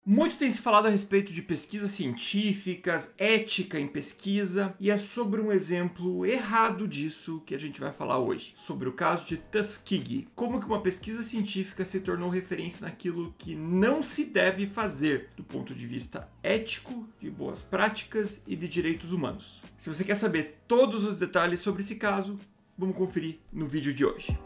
Muito tem se falado a respeito de pesquisas científicas, ética em pesquisa, e é sobre um exemplo errado disso que a gente vai falar hoje, sobre o caso de Tuskegee. Como que uma pesquisa científica se tornou referência naquilo que não se deve fazer do ponto de vista ético, de boas práticas e de direitos humanos. Se você quer saber todos os detalhes sobre esse caso, vamos conferir no vídeo de hoje.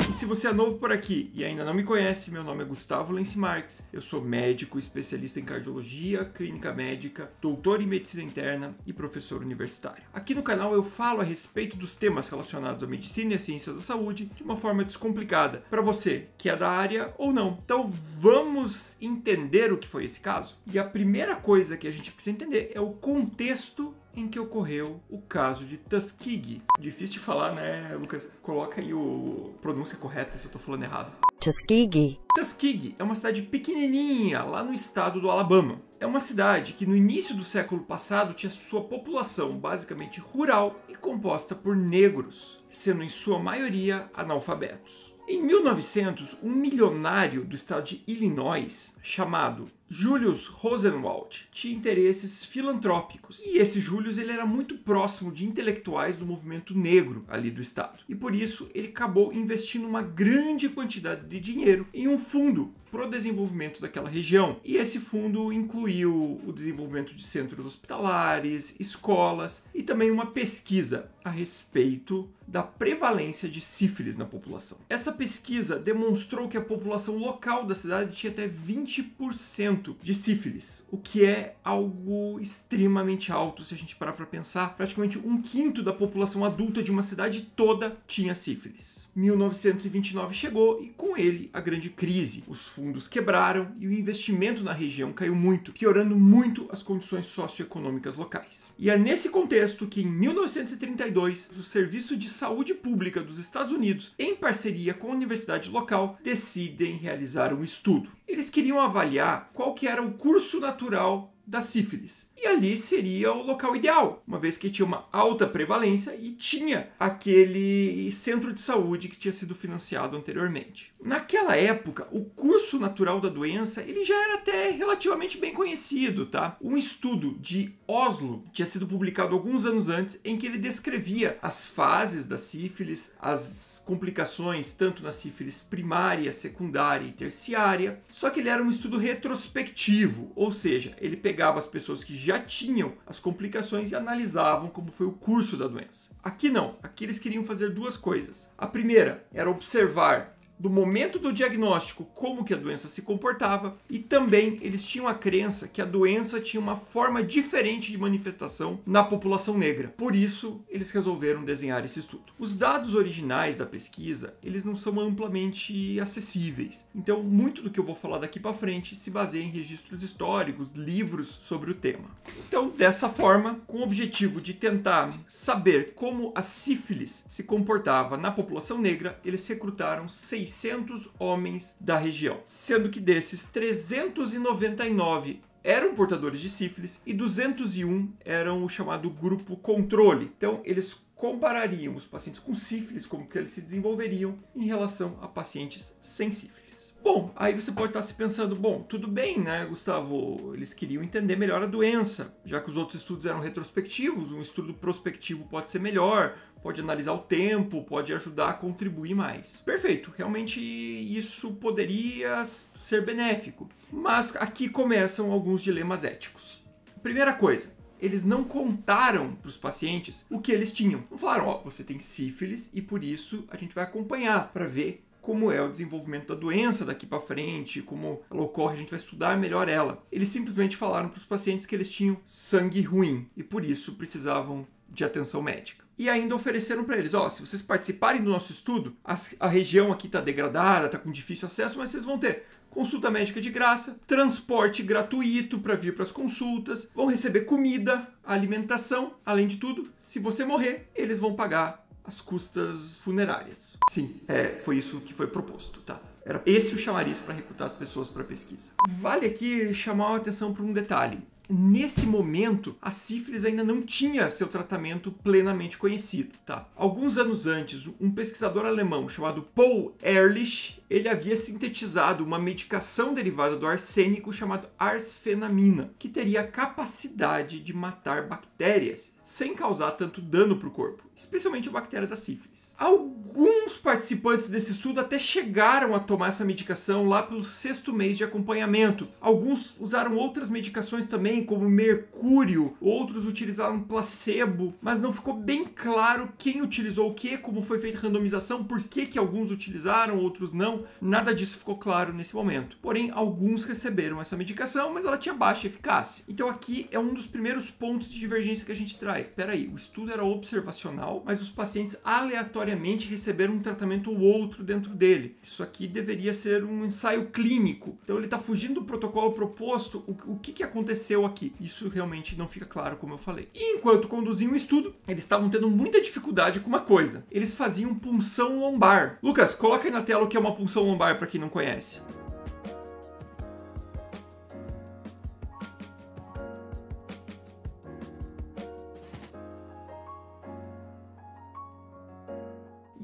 E se você é novo por aqui e ainda não me conhece, meu nome é Gustavo Lenci Marques, eu sou médico, especialista em cardiologia, clínica médica, doutor em medicina interna e professor universitário. Aqui no canal eu falo a respeito dos temas relacionados à medicina e às ciências da saúde de uma forma descomplicada, para você que é da área ou não. Então vamos entender o que foi esse caso? E a primeira coisa que a gente precisa entender é o contexto em que ocorreu o caso de Tuskegee. Difícil de falar, né, Lucas? Coloca aí a pronúncia correta se eu tô falando errado. Tuskegee. Tuskegee é uma cidade pequenininha lá no estado do Alabama. É uma cidade que no início do século passado tinha sua população basicamente rural e composta por negros, sendo em sua maioria analfabetos. Em 1900, um milionário do estado de Illinois, chamado Julius Rosenwald, tinha interesses filantrópicos. E esse Julius ele era muito próximo de intelectuais do movimento negro ali do estado. E por isso ele acabou investindo uma grande quantidade de dinheiro em um fundo para o desenvolvimento daquela região. E esse fundo incluiu o desenvolvimento de centros hospitalares, escolas e também uma pesquisa a respeito da prevalência de sífilis na população. Essa pesquisa demonstrou que a população local da cidade tinha até 20% de sífilis, o que é algo extremamente alto se a gente parar para pensar. Praticamente 1/5 da população adulta de uma cidade toda tinha sífilis. 1929 chegou e com ele a grande crise. Os fundos quebraram e o investimento na região caiu muito, piorando muito as condições socioeconômicas locais. E é nesse contexto que em 1932 o Serviço de Saúde Pública dos Estados Unidos, em parceria com a universidade local, decidem realizar um estudo. Eles queriam avaliar qual que era o curso natural da sífilis. E ali seria o local ideal, uma vez que tinha uma alta prevalência e tinha aquele centro de saúde que tinha sido financiado anteriormente. Naquela época, o curso natural da doença ele já era até relativamente bem conhecido, tá? Um estudo de Oslo tinha sido publicado alguns anos antes em que ele descrevia as fases da sífilis, as complicações tanto na sífilis primária, secundária e terciária, só que ele era um estudo retrospectivo, ou seja, ele pegava as pessoas que já tinham as complicações e analisavam como foi o curso da doença. Aqui não, aqui eles queriam fazer duas coisas. A primeira era observar do momento do diagnóstico como que a doença se comportava e também eles tinham a crença que a doença tinha uma forma diferente de manifestação na população negra. Por isso, eles resolveram desenhar esse estudo. Os dados originais da pesquisa, eles não são amplamente acessíveis. Então, muito do que eu vou falar daqui para frente se baseia em registros históricos, livros sobre o tema. Então, dessa forma, com o objetivo de tentar saber como a sífilis se comportava na população negra, eles recrutaram 600 homens da região, sendo que desses 399 eram portadores de sífilis e 201 eram o chamado grupo controle. Então eles comparariam os pacientes com sífilis, como que eles se desenvolveriam em relação a pacientes sem sífilis. Bom, aí você pode estar se pensando, bom, tudo bem, né, Gustavo? Eles queriam entender melhor a doença, já que os outros estudos eram retrospectivos, um estudo prospectivo pode ser melhor, pode analisar o tempo, pode ajudar a contribuir mais. Perfeito, realmente isso poderia ser benéfico. Mas aqui começam alguns dilemas éticos. Primeira coisa, eles não contaram para os pacientes o que eles tinham. Não falaram, ó, você tem sífilis e por isso a gente vai acompanhar para ver como é o desenvolvimento da doença daqui para frente, como ela ocorre, a gente vai estudar melhor ela. Eles simplesmente falaram para os pacientes que eles tinham sangue ruim e por isso precisavam de atenção médica. E ainda ofereceram para eles, ó, se vocês participarem do nosso estudo, a região aqui está degradada, está com difícil acesso, mas vocês vão ter consulta médica de graça, transporte gratuito para vir para as consultas, vão receber comida, alimentação, além de tudo, se você morrer, eles vão pagar as custas funerárias. Sim, foi isso que foi proposto, tá? Era esse o chamariz para recrutar as pessoas para a pesquisa. Vale aqui chamar a atenção para um detalhe. nesse momento, a sífilis ainda não tinha seu tratamento plenamente conhecido, tá? Alguns anos antes, um pesquisador alemão chamado Paul Ehrlich, ele havia sintetizado uma medicação derivada do arsênico chamada arsfenamina, que teria a capacidade de matar bactérias sem causar tanto dano para o corpo, especialmente a bactéria da sífilis. Alguns participantes desse estudo até chegaram a tomar essa medicação lá pelo 6º mês de acompanhamento. Alguns usaram outras medicações também, como mercúrio, outros utilizaram placebo, mas não ficou bem claro quem utilizou o que, como foi feita a randomização, por que alguns utilizaram, outros não. Nada disso ficou claro nesse momento. Porém, alguns receberam essa medicação, mas ela tinha baixa eficácia. Então aqui é um dos primeiros pontos de divergência que a gente traz. Espera aí, o estudo era observacional, mas os pacientes aleatoriamente receberam um tratamento ou outro dentro dele. Isso aqui deveria ser um ensaio clínico. Então ele está fugindo do protocolo proposto. O que aconteceu aqui? Isso realmente não fica claro, como eu falei. E enquanto conduziam o estudo, eles estavam tendo muita dificuldade com uma coisa. Eles faziam punção lombar. Lucas, coloca aí na tela o que é uma punção lombar para quem não conhece.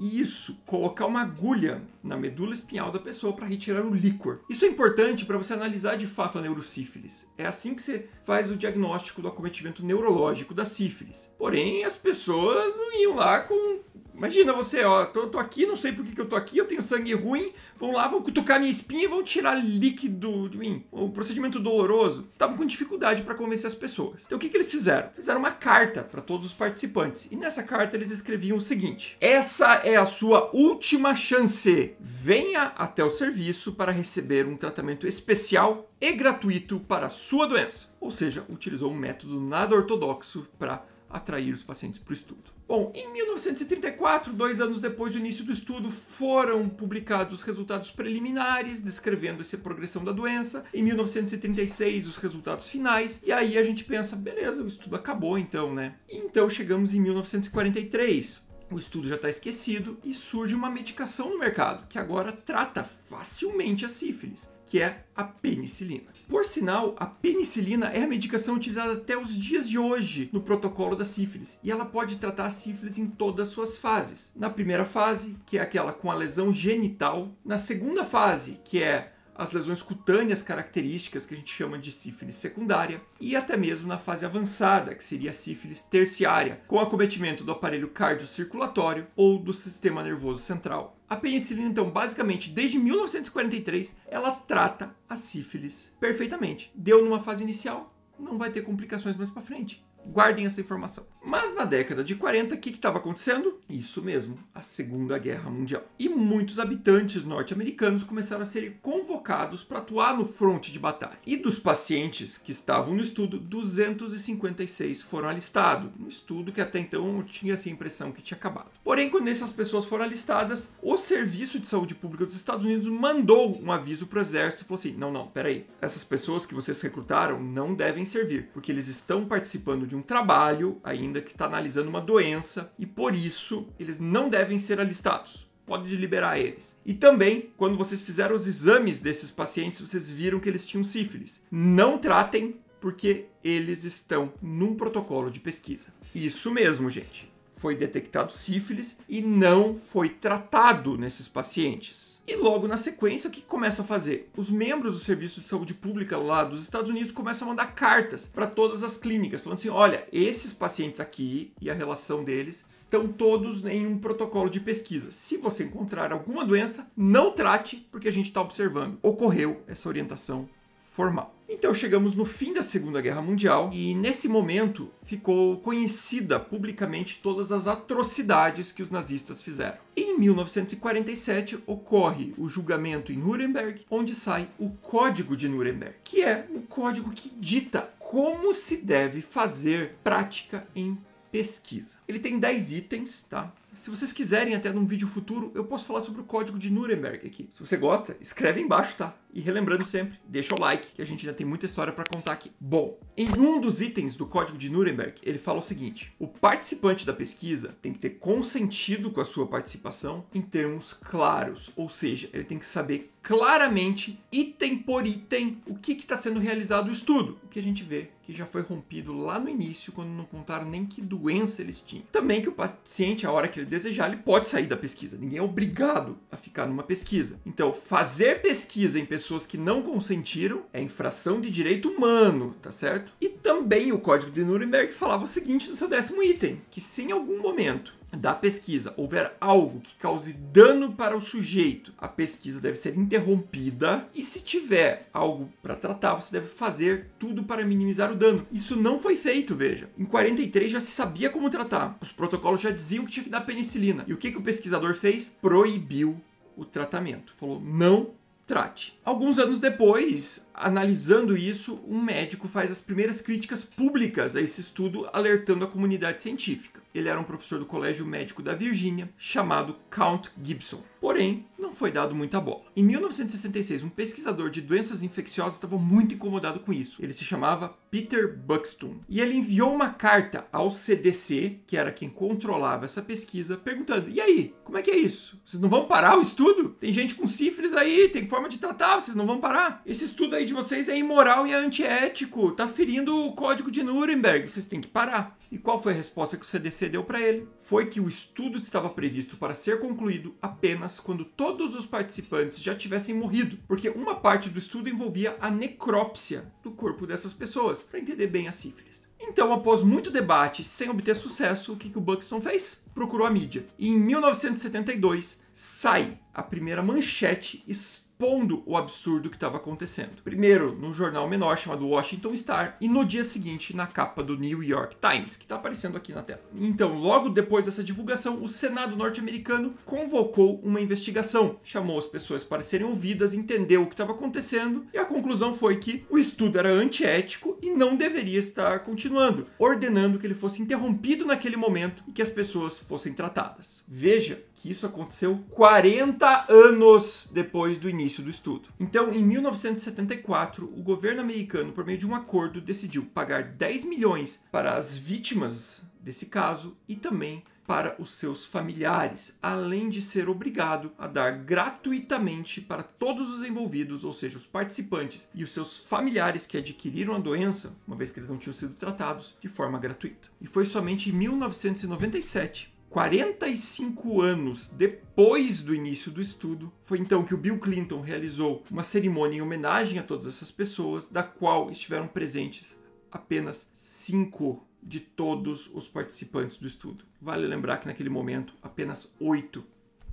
Isso, colocar uma agulha na medula espinhal da pessoa para retirar o líquor. Isso é importante para você analisar de fato a neurosífilis. É assim que você faz o diagnóstico do acometimento neurológico da sífilis. Porém, as pessoas não iam lá com... Imagina você, ó, tô aqui, não sei por que eu tô aqui, eu tenho sangue ruim, vão lá, vão cutucar minha espinha e vão tirar líquido de mim. O procedimento doloroso. Estavam com dificuldade para convencer as pessoas. Então o que eles fizeram? Fizeram uma carta para todos os participantes. E nessa carta eles escreviam o seguinte: essa é a sua última chance. Venha até o serviço para receber um tratamento especial e gratuito para a sua doença. Ou seja, utilizou um método nada ortodoxo para atrair os pacientes para o estudo. Bom, em 1934, 2 anos depois do início do estudo, foram publicados os resultados preliminares descrevendo essa progressão da doença. Em 1936, os resultados finais. E aí a gente pensa, beleza, o estudo acabou então, né? Então chegamos em 1943. O estudo já está esquecido e surge uma medicação no mercado que agora trata facilmente a sífilis, que é a penicilina. Por sinal, a penicilina é a medicação utilizada até os dias de hoje no protocolo da sífilis, e ela pode tratar a sífilis em todas as suas fases. Na primeira fase, que é aquela com a lesão genital. Na segunda fase, que é as lesões cutâneas características, que a gente chama de sífilis secundária, e até mesmo na fase avançada, que seria a sífilis terciária, com acometimento do aparelho cardiocirculatório ou do sistema nervoso central. A penicilina, então, basicamente, desde 1943, ela trata a sífilis perfeitamente. Deu numa fase inicial, não vai ter complicações mais para frente. Guardem essa informação. Mas na década de 40, o que estava acontecendo? Isso mesmo, a Segunda Guerra Mundial. E muitos habitantes norte-americanos começaram a ser convocados para atuar no fronte de batalha. E dos pacientes que estavam no estudo, 256 foram alistados. No estudo que até então tinha essa impressão que tinha acabado. Porém, quando essas pessoas foram alistadas, o Serviço de Saúde Pública dos Estados Unidos mandou um aviso para o exército e falou assim, não, peraí, essas pessoas que vocês recrutaram não devem servir, porque eles estão participando de um trabalho ainda que está analisando uma doença e por isso eles não devem ser alistados. Pode liberar eles. E também, quando vocês fizeram os exames desses pacientes, vocês viram que eles tinham sífilis. Não tratem porque eles estão num protocolo de pesquisa. Isso mesmo, gente. Foi detectado sífilis e não foi tratado nesses pacientes. E logo na sequência, o que começa a fazer? Os membros do Serviço de Saúde Pública lá dos Estados Unidos começam a mandar cartas para todas as clínicas, falando assim, olha, esses pacientes aqui e a relação deles estão todos em um protocolo de pesquisa. Se você encontrar alguma doença, não trate, porque a gente está observando. Ocorreu essa orientação formal. Então chegamos no fim da Segunda Guerra Mundial e nesse momento ficou conhecida publicamente todas as atrocidades que os nazistas fizeram. Em 1947 ocorre o julgamento em Nuremberg, onde sai o Código de Nuremberg, que é o código que dita como se deve fazer prática em pesquisa. Ele tem 10 itens, tá? Se vocês quiserem, até num vídeo futuro, eu posso falar sobre o Código de Nuremberg aqui. Se você gosta, escreve embaixo, tá? E relembrando sempre, deixa o like, que a gente ainda tem muita história para contar aqui. Bom, em um dos itens do Código de Nuremberg, ele fala o seguinte: o participante da pesquisa tem que ter consentido com a sua participação em termos claros, ou seja, ele tem que saber claramente, item por item, o que está sendo realizado o estudo. O que a gente vê que já foi rompido lá no início, quando não contaram nem que doença eles tinham. Também que o paciente, a hora que ele desejar, ele pode sair da pesquisa. Ninguém é obrigado a ficar numa pesquisa. Então, fazer pesquisa em pessoas que não consentiram é infração de direito humano, tá certo? E também o Código de Nuremberg falava o seguinte no seu 10º item, que se em algum momento da pesquisa houver algo que cause dano para o sujeito, a pesquisa deve ser interrompida, e se tiver algo para tratar, você deve fazer tudo para minimizar o dano. Isso não foi feito, veja. Em 43 já se sabia como tratar. Os protocolos já diziam que tinha que dar penicilina. E o que o pesquisador fez? Proibiu o tratamento. Falou, não trate. Alguns anos depois, analisando isso, um médico faz as primeiras críticas públicas a esse estudo, alertando a comunidade científica. Ele era um professor do Colégio Médico da Virgínia, chamado Count Gibson. Porém, não foi dado muita bola. Em 1966, um pesquisador de doenças infecciosas estava muito incomodado com isso. Ele se chamava Peter Buxton. E ele enviou uma carta ao CDC, que era quem controlava essa pesquisa, perguntando: e aí, como é que é isso? Vocês não vão parar o estudo? Tem gente com sífilis aí, tem forma de tratar, vocês não vão parar? Esse estudo aí de vocês é imoral e é antiético, tá ferindo o Código de Nuremberg, vocês têm que parar. E qual foi a resposta que o CDC deu para ele? Foi que o estudo estava previsto para ser concluído apenas quando todos os participantes já tivessem morrido, porque uma parte do estudo envolvia a necrópsia do corpo dessas pessoas, para entender bem a sífilis. Então, após muito debate, sem obter sucesso, o que o Buxton fez? Procurou a mídia. E em 1972, sai a primeira manchete expondo o absurdo que estava acontecendo. Primeiro, no jornal menor chamado Washington Star, e no dia seguinte, na capa do New York Times, que está aparecendo aqui na tela. Então, logo depois dessa divulgação, o Senado norte-americano convocou uma investigação, chamou as pessoas para serem ouvidas, entendeu o que estava acontecendo, e a conclusão foi que o estudo era antiético e não deveria estar continuando, ordenando que ele fosse interrompido naquele momento e que as pessoas fossem tratadas. Veja que isso aconteceu 40 anos depois do início do estudo. Então, em 1974, o governo americano, por meio de um acordo, decidiu pagar 10 milhões para as vítimas desse caso e também para os seus familiares, além de ser obrigado a dar gratuitamente para todos os envolvidos, ou seja, os participantes e os seus familiares que adquiriram a doença, uma vez que eles não tinham sido tratados, de forma gratuita. E foi somente em 1997, 45 anos depois do início do estudo, foi então que o Bill Clinton realizou uma cerimônia em homenagem a todas essas pessoas, da qual estiveram presentes apenas 5 de todos os participantes do estudo. Vale lembrar que naquele momento apenas 8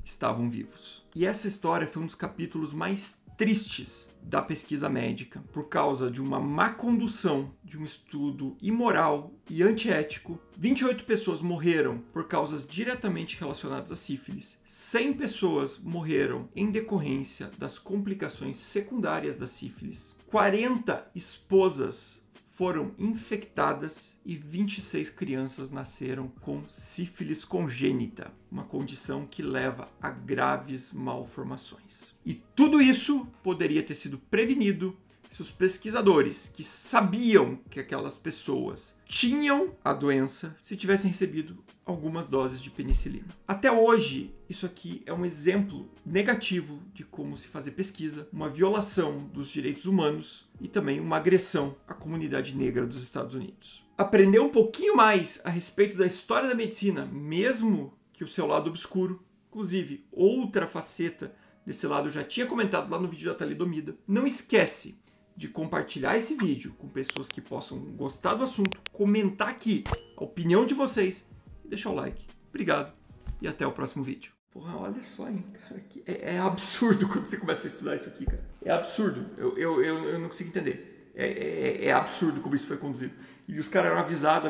estavam vivos. E essa história foi um dos capítulos mais tristes da pesquisa médica, por causa de uma má condução de um estudo imoral e antiético. 28 pessoas morreram por causas diretamente relacionadas à sífilis. 100 pessoas morreram em decorrência das complicações secundárias da sífilis. 40 esposas foram infectadas e 26 crianças nasceram com sífilis congênita, uma condição que leva a graves malformações. E tudo isso poderia ter sido prevenido se os pesquisadores que sabiam que aquelas pessoas tinham a doença, se tivessem recebido algumas doses de penicilina. Até hoje, isso aqui é um exemplo negativo de como se fazer pesquisa, uma violação dos direitos humanos e também uma agressão à comunidade negra dos Estados Unidos. Aprender um pouquinho mais a respeito da história da medicina, mesmo que o seu lado obscuro, inclusive outra faceta desse lado eu já tinha comentado lá no vídeo da Talidomida. Não esquece de compartilhar esse vídeo com pessoas que possam gostar do assunto, comentar aqui a opinião de vocês e deixar o like. Obrigado e até o próximo vídeo. Porra, olha só, hein, cara. É absurdo quando você começa a estudar isso aqui, cara. É absurdo. Eu não consigo entender. É absurdo como isso foi conduzido. E os caras eram avisados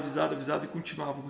e continuavam.